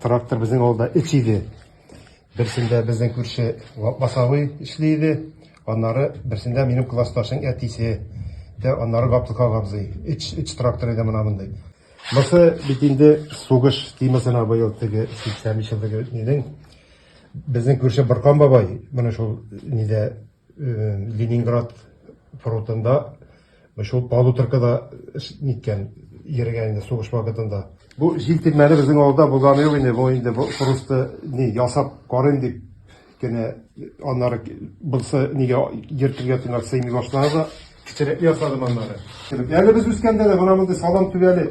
Traktör bizim olda içiydi. Birisinde bizden kurşu basağı işliydi. Onları birisinde benim klastaşın etisi. De onları kaptı kavgamızı. İç traktör edemem amındı. Mesela bitinde soğuş demesine bayıldığı 80 yıllık neden bizden kurşu Barkan babay bana şu nide Leningrad frontunda şu Palutırka'da nitken yergeninde soğuş vakitinde. Bu jiltirmeli bizim orada bulganıyor yine bu indi bu Prosta ne yasap karın dip gene onları bulsa niye yırtırgatınlar sayımı başlarda küçük yasadım onları. Yani biz üskende de bana salam tüveli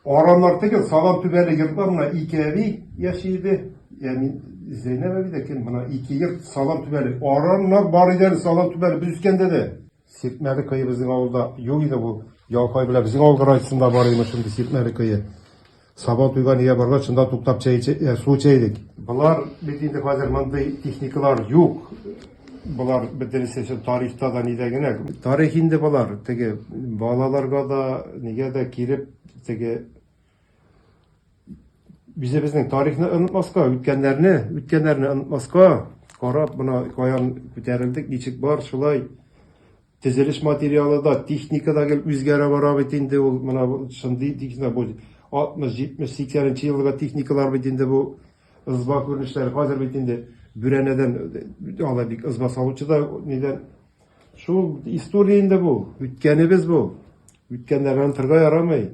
oranlar tekrar salam tüveli yırtlarına iki evi yaşıydı. Yani Zeynep evi de kim bana iki yırt salam tüveli oranlar bari salam tüveli biz üskende de. Sirtmeli kıyı bizim avulda yok idi bu. Yalkay bile bizim avul karayısında barıymış şimdi Sirtmeli kıyı. Sabah tuygan niye barga çında tuktap su çeydik. Bunlar bittiğinde hazırmandı teknikler yok. Bunlar bedeni tarihte da nide gene. Tarihinde bunlar tege bağlalarga da nige de kirip tege bizden tarihini unutmaska, ütkenlerini unutmaska. Qarab buna koyan ko'tarildik, nechik bor shulay tizilish materiali da texnika da o'zgara borabitinde u mana shunday tekna bu 60, 70, 80 yıllık teknikalar bitinde bu ızba görünüşleri hazır bitinde büreneden alabildik ızba salıcı da neden şu historiyinde bu ütkenimiz bu ütkenlerden tırga yaramay.